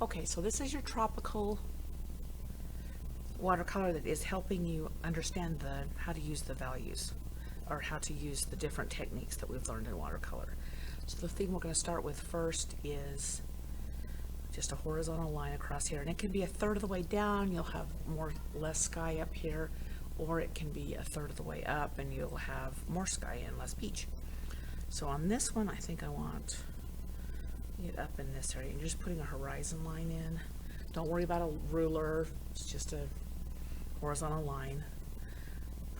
Okay, so this is your tropical watercolor that is helping you understand how to use the values, or how to use the different techniques that we've learned in watercolor. So the thing we're going to start with first is just a horizontal line across here, and it can be a third of the way down, you'll have less sky up here, or it can be a third of the way up and you'll have more sky and less beach. So on this one, I think I want it up in this area. You're just putting a horizon line in. Don't worry about a ruler, it's just a horizontal line.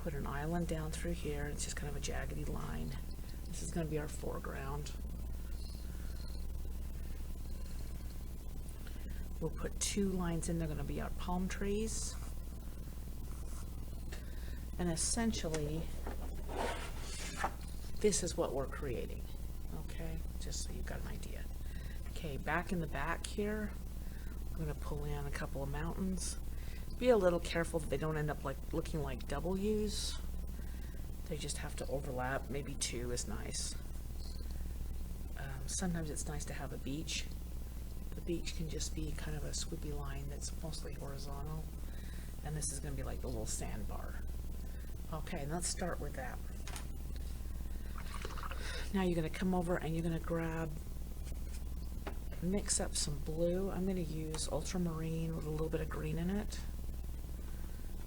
Put an island down through here, it's just kind of a jaggedy line. This is going to be our foreground. We'll put two lines in, they're going to be our palm trees. And essentially, this is what we're creating, okay? Just so you've got an idea. Okay, back in the back here, I'm going to pull in a couple of mountains. Be a little careful that they don't end up looking like W's. They just have to overlap. Maybe two is nice. Sometimes it's nice to have a beach. The beach can just be kind of a swoopy line that's mostly horizontal. And this is going to be like the little sandbar. Okay, let's start with that. Now you're going to come over and you're going to mix up some blue. I'm going to use ultramarine with a little bit of green in it.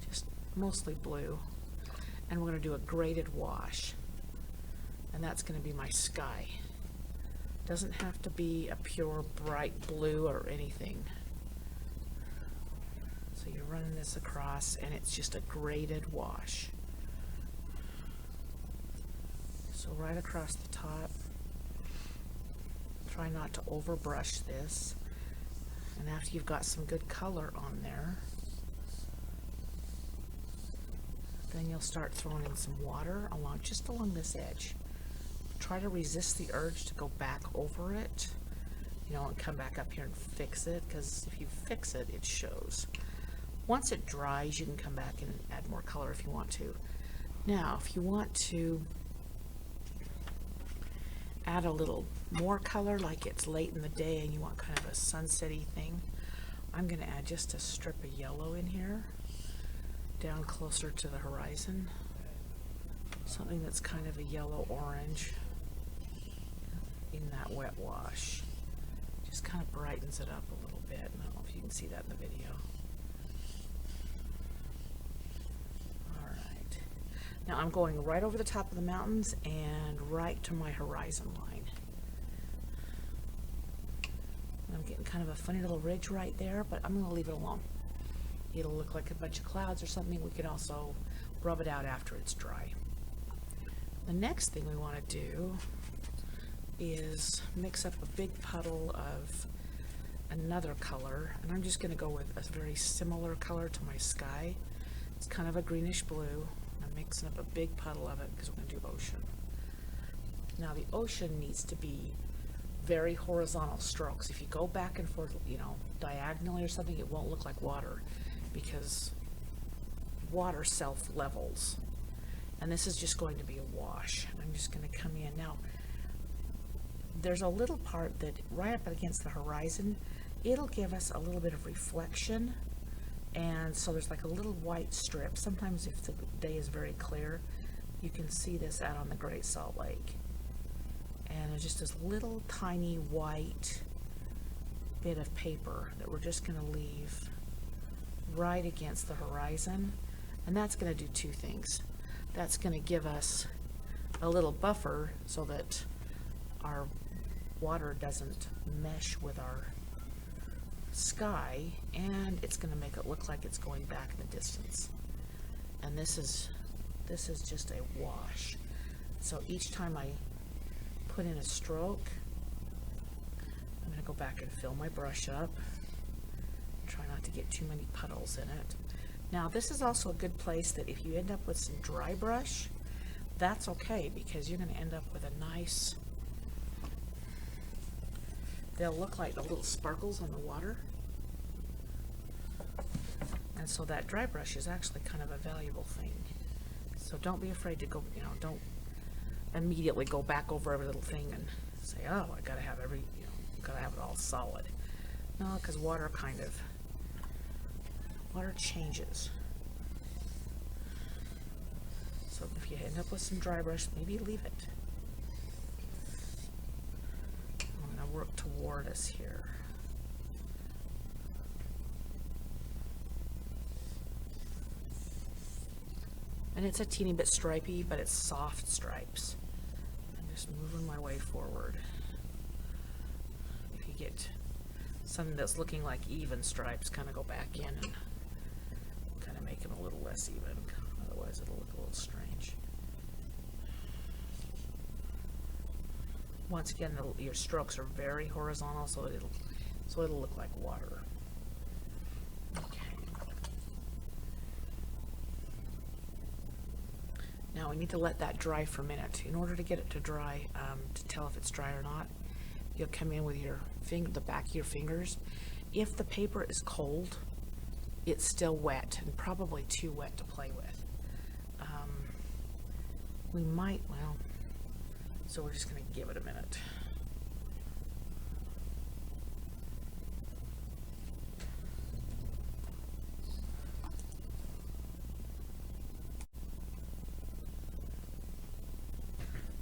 Just mostly blue. And we're going to do a graded wash. And that's going to be my sky. Doesn't have to be a pure bright blue or anything. So you're running this across and it's just a graded wash. So right across the top. Try not to overbrush this. And after you've got some good color on there, then you'll start throwing in some water just along this edge. Try to resist the urge to go back over it, and come back up here and fix it, because if you fix it, it shows. Once it dries, you can come back and add more color if you want to. Now, if you want to add a little more color, like it's late in the day and you want kind of a sunsetty thing, I'm going to add just a strip of yellow in here, down closer to the horizon. Something that's kind of a yellow-orange in that wet wash. Just kind of brightens it up a little bit. I don't know if you can see that in the video. Alright. Now I'm going right over the top of the mountains and right to my horizon line. I'm getting kind of a funny little ridge right there, but I'm going to leave it alone. It'll look like a bunch of clouds or something. We can also rub it out after it's dry. The next thing we want to do is mix up a big puddle of another color, and I'm just going to go with a very similar color to my sky. It's kind of a greenish blue. I'm mixing up a big puddle of it because we're going to do ocean. Now the ocean needs to be very horizontal strokes. If you go back and forth, diagonally or something, it won't look like water, because water self-levels. And this is just going to be a wash. I'm just going to come in. Now, there's a little part that right up against the horizon, it'll give us a little bit of reflection. And so there's like a little white strip. Sometimes if the day is very clear, you can see this out on the Great Salt Lake. And there's just this little tiny white bit of paper that we're just going to leave right against the horizon. And that's going to do two things. That's going to give us a little buffer so that our water doesn't mesh with our sky, and it's going to make it look like it's going back in the distance. And this is just a wash. So each time I put in a stroke, I'm going to go back and fill my brush up. Try not to get too many puddles in it. Now this is also a good place that if you end up with some dry brush, that's okay, because you're going to end up with a nice, they'll look like the little sparkles on the water. And so that dry brush is actually kind of a valuable thing. So don't be afraid to go, don't immediately go back over every little thing and say, oh, I gotta have gotta have it all solid. No, because water changes. So if you end up with some dry brush, maybe leave it. I'm going to work toward us here. And it's a teeny bit stripy, but it's soft stripes. I'm just moving my way forward. If you get something that's looking like even stripes, kind of go back in and kind of make them a little less even. Otherwise it'll look a little strange. Once again, your strokes are very horizontal, so it'll look like water. Okay. Now we need to let that dry for a minute. In order to get it to dry, to tell if it's dry or not, you'll come in with your the back of your fingers. If the paper is cold, it's still wet and probably too wet to play with. We might, well, so we're just going to give it a minute.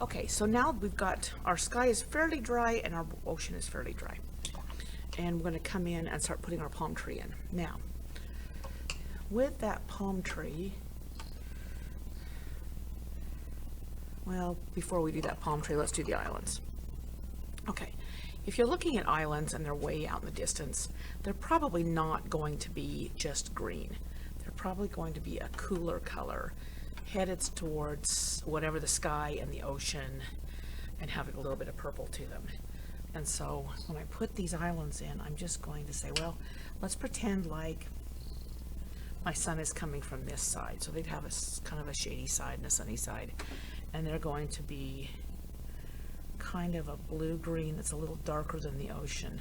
Okay, so now we've got our sky is fairly dry and our ocean is fairly dry. And we're going to come in and start putting our palm tree in. Now, with that palm tree, well, before we do that palm tree, let's do the islands. Okay, if you're looking at islands and they're way out in the distance, they're probably not going to be just green. They're probably going to be a cooler color, headed towards whatever the sky and the ocean, and having a little bit of purple to them. And so when I put these islands in, I'm just going to say, well, let's pretend like my sun is coming from this side. So they'd have a kind of a shady side and a sunny side. And they're going to be kind of a blue-green that's a little darker than the ocean.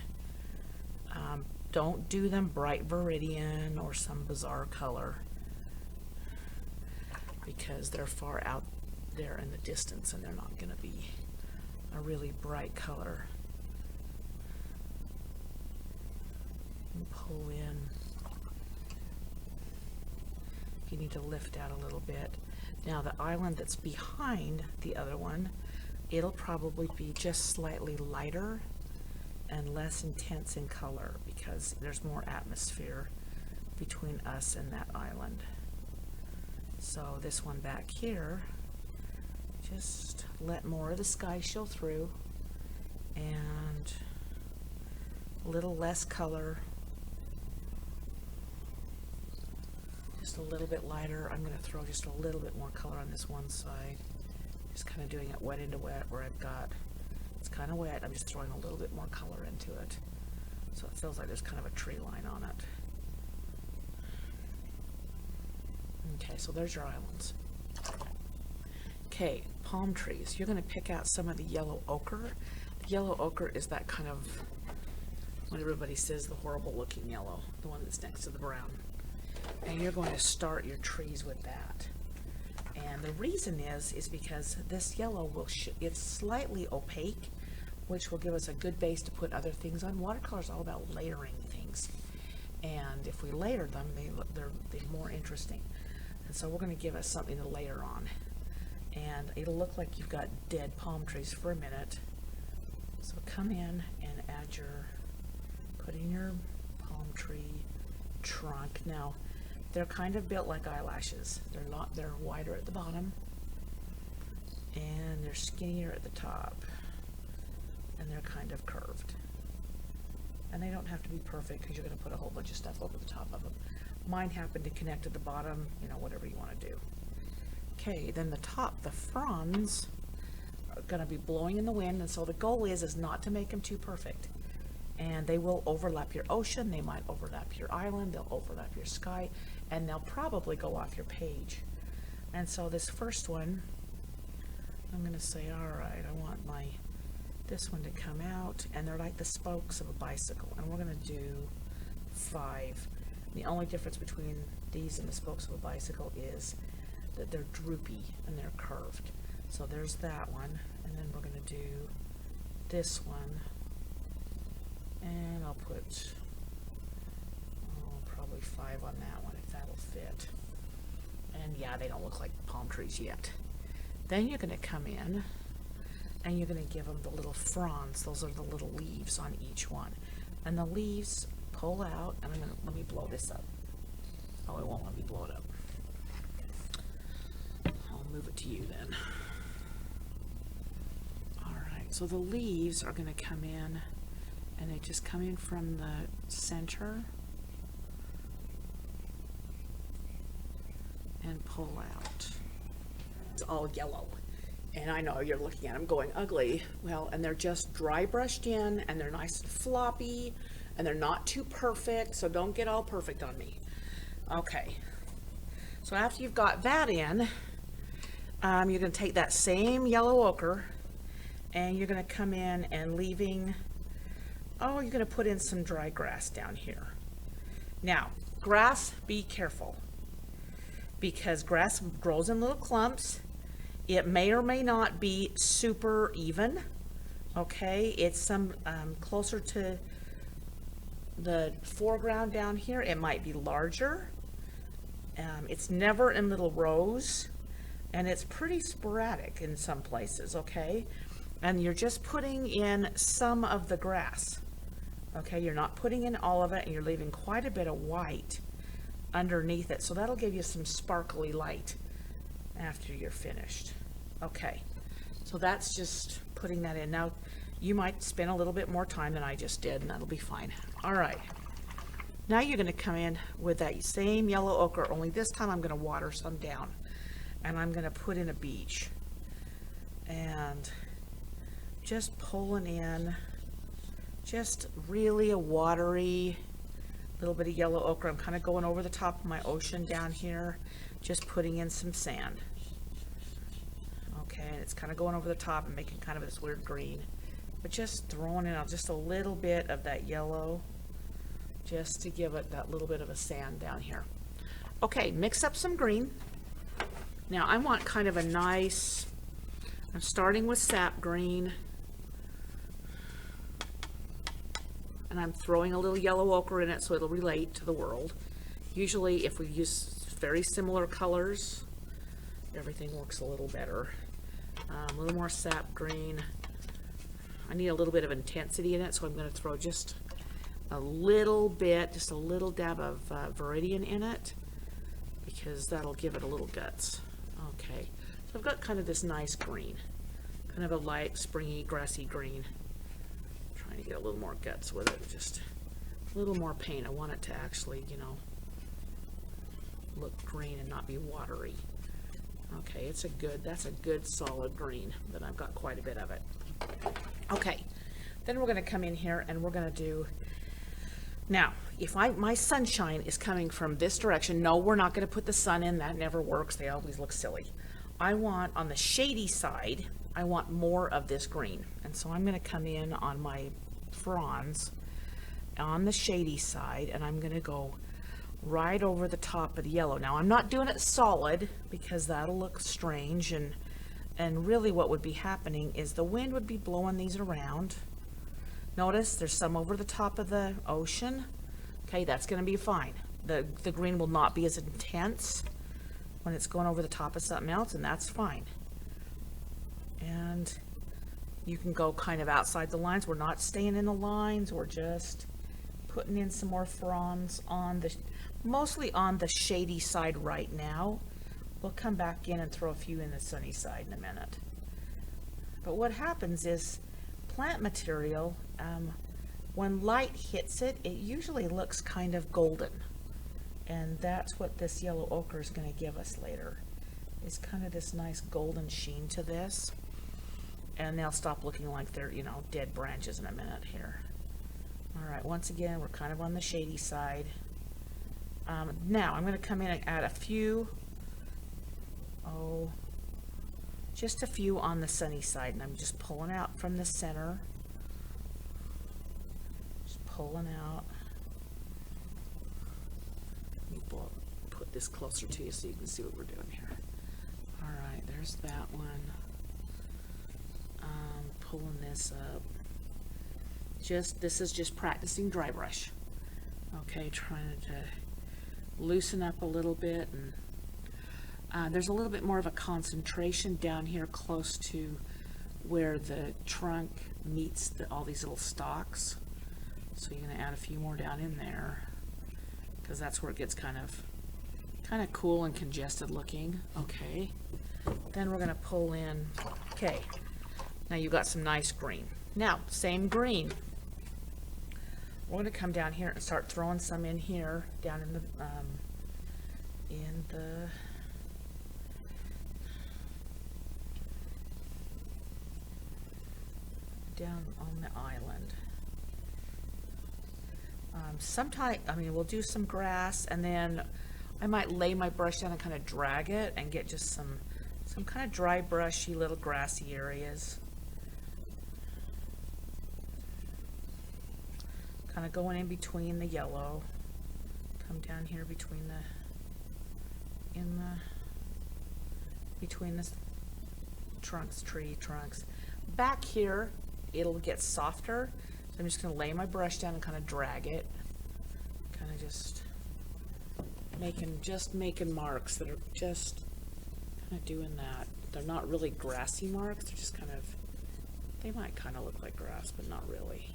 Don't do them bright Viridian or some bizarre color, because they're far out there in the distance and they're not going to be a really bright color. And pull in. You need to lift out a little bit. Now the island that's behind the other one, it'll probably be just slightly lighter and less intense in color because there's more atmosphere between us and that island. So this one back here, just let more of the sky show through and a little less color, just a little bit lighter. I'm going to throw just a little bit more color on this one side, just kind of doing it wet into wet where I've got, it's kind of wet, I'm just throwing a little bit more color into it so it feels like there's kind of a tree line on it. Okay, so there's your islands. Okay, palm trees. You're going to pick out some of the yellow ochre. The yellow ochre is that kind of, what everybody says, the horrible looking yellow, the one that's next to the brown. And you're going to start your trees with that. And the reason is because this yellow will, it's slightly opaque, which will give us a good base to put other things on. Watercolor is all about layering things. And if we layer them, they're more interesting. And so we're going to give us something to layer on. And it'll look like you've got dead palm trees for a minute. So come in and add put in your palm tree trunk. Now, they're kind of built like eyelashes. They're wider at the bottom and they're skinnier at the top, and they're kind of curved. And they don't have to be perfect because you're going to put a whole bunch of stuff over the top of them. Mine happen to connect at the bottom, whatever you want to do. Okay, then the top, the fronds are going to be blowing in the wind, and so the goal is not to make them too perfect. And they will overlap your ocean, they might overlap your island, they'll overlap your sky, and they'll probably go off your page. And so this first one, I'm going to say, all right, I want this one to come out, and they're like the spokes of a bicycle, and we're going to do 5. The only difference between these and the spokes of a bicycle is that they're droopy and they're curved. So there's that one, and then we're going to do this one, and I'll put probably 5 on that one if that'll fit. And yeah, they don't look like palm trees yet. Then you're going to come in and you're going to give them the little fronds. Those are the little leaves on each one. And the leaves pull out, and I'm going to, let me blow this up. Oh, it won't let me blow it up. I'll move it to you then. All right, so the leaves are going to come in, and they just come in from the center and pull out. It's all yellow. And I know you're looking at them going ugly. Well, and they're just dry brushed in, and they're nice and floppy, and they're not too perfect, so don't get all perfect on me. Okay, so after you've got that in, you're going to take that same yellow ochre, and you're going to come in and you're going to put in some dry grass down here. Now, grass, be careful, because grass grows in little clumps. It may or may not be super even, okay? It's some closer to the foreground down here. It might be larger. It's never in little rows, and it's pretty sporadic in some places, okay? And you're just putting in some of the grass, okay? You're not putting in all of it, and you're leaving quite a bit of white underneath it, so that'll give you some sparkly light after you're finished. Okay, so that's just putting that in. Now, you might spend a little bit more time than I just did, and that'll be fine. All right, now you're going to come in with that same yellow ochre, only this time I'm going to water some down, and I'm going to put in a beach, and just pulling in just really a watery little bit of yellow ochre. I'm kind of going over the top of my ocean down here, just putting in some sand. Okay, and it's kind of going over the top and making kind of this weird green, but just throwing in just a little bit of that yellow, just to give it that little bit of a sand down here. Okay, mix up some green. Now I want kind of a nice, I'm starting with sap green, and I'm throwing a little yellow ochre in it so it'll relate to the world. Usually if we use very similar colors, everything works a little better. A little more sap green. I need a little bit of intensity in it, so I'm going to throw just a little bit, just a little dab of Viridian in it, because that'll give it a little guts. Okay, so I've got kind of this nice green, kind of a light, springy, grassy green. Trying to get a little more guts with it, just a little more paint. I want it to actually, you know, look green and not be watery. Okay, that's a good solid green, but I've got quite a bit of it. Okay, then we're going to come in here and we're going to do, now, if my sunshine is coming from this direction, no, we're not going to put the sun in, that never works, they always look silly. I want, on the shady side, I want more of this green, and so I'm going to come in on my fronds on the shady side, and I'm going to go right over the top of the yellow. Now I'm not doing it solid because that'll look strange, and really what would be happening is the wind would be blowing these around. Notice there's some over the top of the ocean. Okay, that's going to be fine. The green will not be as intense when it's going over the top of something else, and that's fine. And you can go kind of outside the lines. We're not staying in the lines, we're just putting in some more fronds on the, mostly on the shady side right now. We'll come back in and throw a few in the sunny side in a minute. But what happens is plant material, when light hits it, it usually looks kind of golden. And that's what this yellow ochre is going to give us later. It's kind of this nice golden sheen to this. And they'll stop looking like they're, you know, dead branches in a minute here. All right, once again, we're kind of on the shady side. Now I'm going to come in and add a few, just a few on the sunny side, and I'm just pulling out from the center. Just pulling out. Let me put this closer to you so you can see what we're doing here. All right, there's that one. Pulling this up. This is just practicing dry brush. Okay, trying to loosen up a little bit, and there's a little bit more of a concentration down here close to where the trunk meets all these little stalks. So you're going to add a few more down in there, because that's where it gets kind of cool and congested looking. Okay, then we're going to pull in. Okay, now you've got some nice green. Now, same green. We're going to come down here and start throwing some in here, down in the down on the island. Sometimes, I mean, we'll do some grass, and then I might lay my brush down and kind of drag it and get just some kind of dry brushy little grassy areas. Kind of going in between the yellow. Come down here between the tree trunks. Back here, it'll get softer. So I'm just going to lay my brush down and kind of drag it. Kind of just making marks that are just kind of doing that. They're not really grassy marks. They're just kind of, they might kind of look like grass, but not really.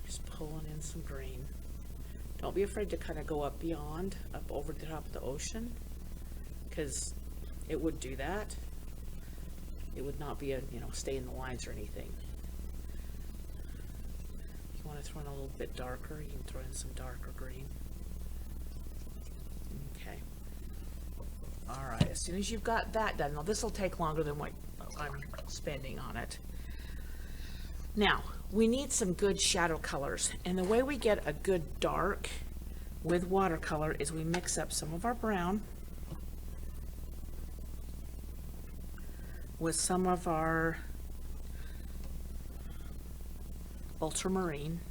Just pulling in some green. Don't be afraid to kind of go up over the top of the ocean, because it would do that. It would not be stay in the lines or anything. If you want to throw in a little bit darker, you can throw in some darker green. Okay. All right, as soon as you've got that done, now this will take longer than what I'm spending on it. Now, we need some good shadow colors, and the way we get a good dark with watercolor is we mix up some of our brown with some of our ultramarine.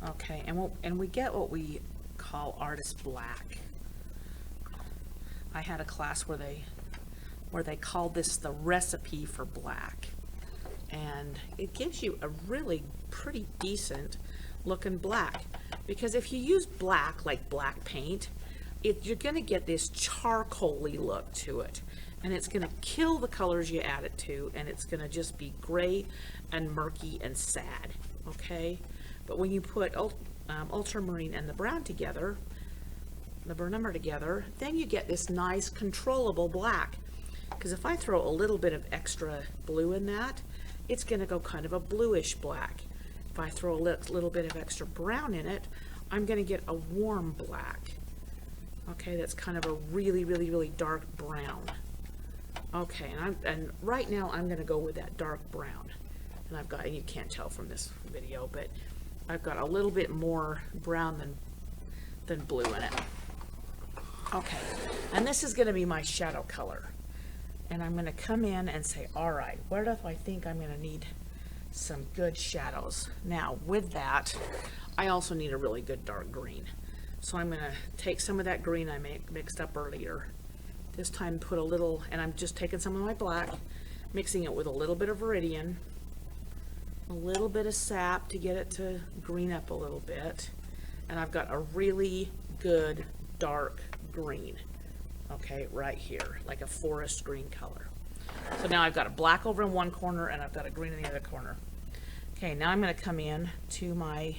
Okay, and we get what we call artist black. I had a class where they called this the recipe for black, and it gives you a really pretty decent looking black, because if you use black like black paint, you're going to get this charcoaly look to it, and it's going to kill the colors you add it to, and it's going to just be gray and murky and sad. Okay, but when you put ultramarine and the brown together, the burnumber together, then you get this nice controllable black. Because if I throw a little bit of extra blue in that, it's going to go kind of a bluish black. If I throw a little bit of extra brown in it, I'm going to get a warm black. Okay, that's kind of a really, really, really dark brown. Okay, and right now I'm going to go with that dark brown. And you can't tell from this video, but I've got a little bit more brown than blue in it. Okay, and this is going to be my shadow color. And I'm going to come in and say, all right, where do I think I'm going to need some good shadows? Now, with that, I also need a really good dark green. So I'm going to take some of that green I mixed up earlier. This time put a little, and I'm just taking some of my black, mixing it with a little bit of Viridian, a little bit of sap to get it to green up a little bit. And I've got a really good dark green. Okay, right here, like a forest green color. So now I've got a black over in one corner and I've got a green in the other corner. Okay, now I'm going to come in to my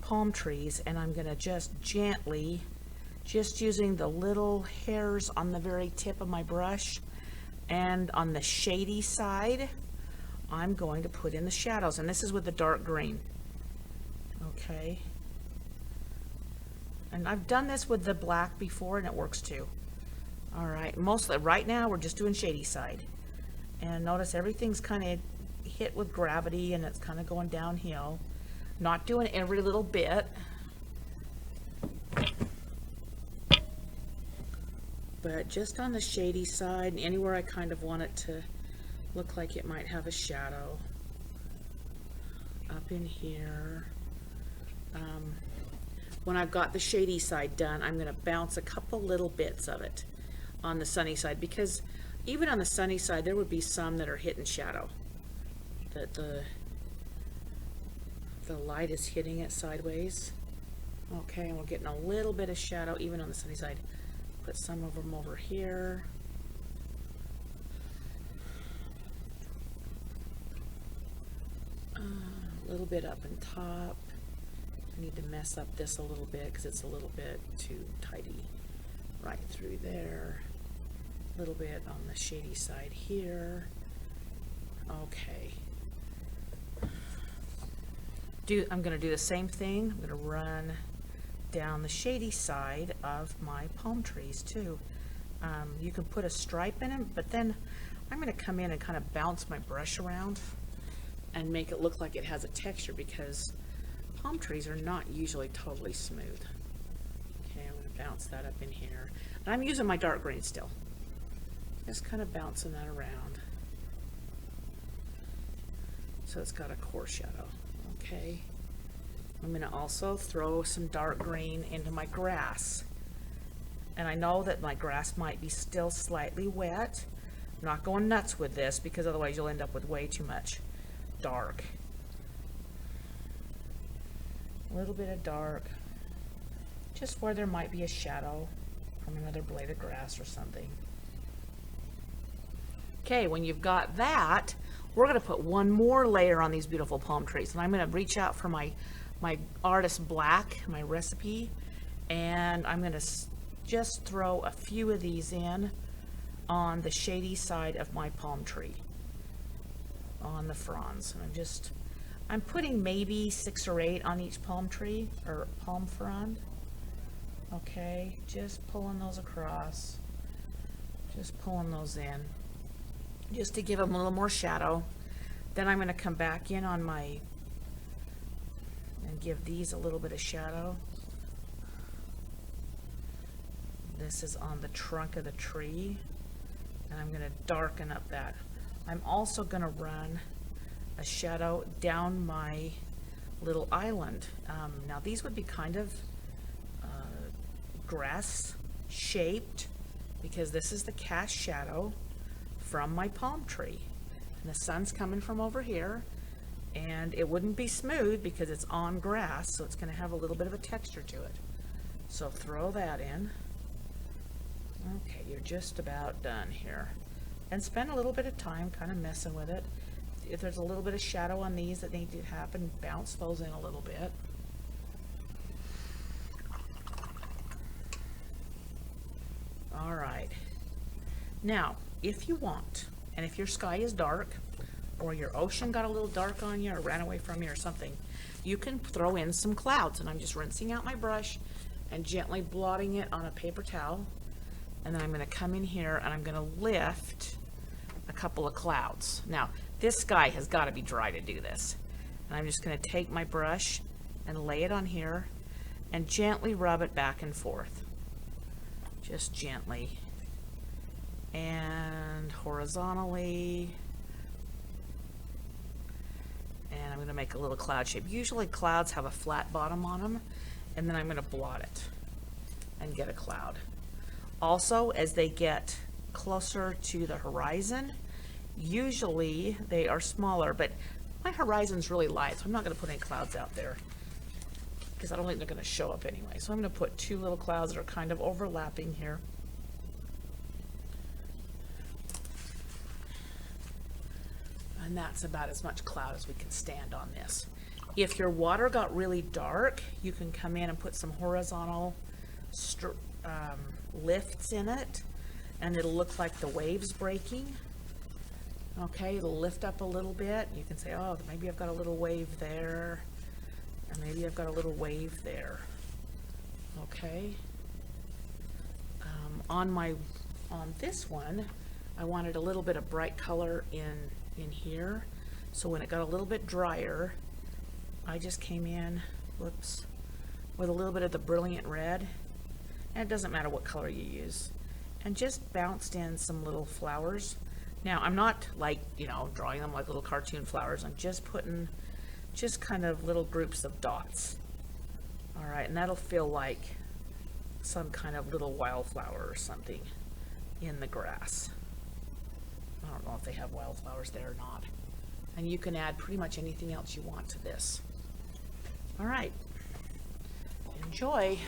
palm trees, and I'm going to just gently, just using the little hairs on the very tip of my brush and on the shady side, I'm going to put in the shadows, and this is with the dark green. Okay. And I've done this with the black before, and it works too. All right, mostly right now we're just doing shady side. And notice everything's kind of hit with gravity, and it's kind of going downhill. Not doing every little bit. But just on the shady side, and anywhere I kind of want it to look like it might have a shadow. Up in here. When I've got the shady side done, I'm going to bounce a couple little bits of it on the sunny side, because even on the sunny side there would be some that are hitting shadow, that the light is hitting it sideways. Okay, and we're getting a little bit of shadow even on the sunny side. Put some of them over here. A little bit up and top. I need to mess up this a little bit because it's a little bit too tidy. Right through there. A little bit on the shady side here. Okay. I'm going to do the same thing. I'm going to run down the shady side of my palm trees too. You can put a stripe in them, but then I'm going to come in and kind of bounce my brush around and make it look like it has a texture, because palm trees are not usually totally smooth. Okay, I'm going to bounce that up in here. And I'm using my dark green still. Just kind of bouncing that around. So it's got a core shadow. Okay. I'm going to also throw some dark green into my grass. And I know that my grass might be still slightly wet. I'm not going nuts with this because otherwise you'll end up with way too much dark. A little bit of dark, just where there might be a shadow from another blade of grass or something. Okay, when you've got that, we're going to put one more layer on these beautiful palm trees. And I'm going to reach out for my Artist Black, my recipe, and I'm going to just throw a few of these in on the shady side of my palm tree, on the fronds. And I'm putting maybe 6 or 8 on each palm tree, or palm frond. Okay, just pulling those across, just pulling those in, just to give them a little more shadow. Then I'm going to come back in on and give these a little bit of shadow. This is on the trunk of the tree, and I'm going to darken up that. I'm also going to run a shadow down my little island. Now these would be kind of grass shaped, because this is the cast shadow from my palm tree. And the sun's coming from over here, and it wouldn't be smooth because it's on grass, so it's going to have a little bit of a texture to it. So throw that in. Okay, you're just about done here. And spend a little bit of time kind of messing with it. If there's a little bit of shadow on these that need to happen, bounce those in a little bit. All right. Now, if you want, and if your sky is dark, or your ocean got a little dark on you, or ran away from you or something, you can throw in some clouds. And I'm just rinsing out my brush and gently blotting it on a paper towel. And then I'm going to come in here and I'm going to lift a couple of clouds. Now, this sky has got to be dry to do this. And I'm just going to take my brush and lay it on here and gently rub it back and forth. Just gently. And horizontally. And I'm going to make a little cloud shape. Usually clouds have a flat bottom on them. And then I'm going to blot it and get a cloud. Also, as they get closer to the horizon, usually they are smaller, but my horizon's really light, so I'm not going to put any clouds out there because I don't think they're going to show up anyway. So I'm going to put 2 little clouds that are kind of overlapping here. And that's about as much cloud as we can stand on this. If your water got really dark, you can come in and put some horizontal lifts in it, and it'll look like the waves breaking. Okay, it'll lift up a little bit. You can say, oh, maybe I've got a little wave there, and maybe I've got a little wave there. Okay. On this one, I wanted a little bit of bright color in here. So when it got a little bit drier, I just came in, whoops, with a little bit of the brilliant red. And it doesn't matter what color you use. And just bounced in some little flowers. Now, I'm not like, drawing them like little cartoon flowers. I'm just putting just kind of little groups of dots. All right, and that'll feel like some kind of little wildflower or something in the grass. I don't know if they have wildflowers there or not. And you can add pretty much anything else you want to this. All right. And enjoy.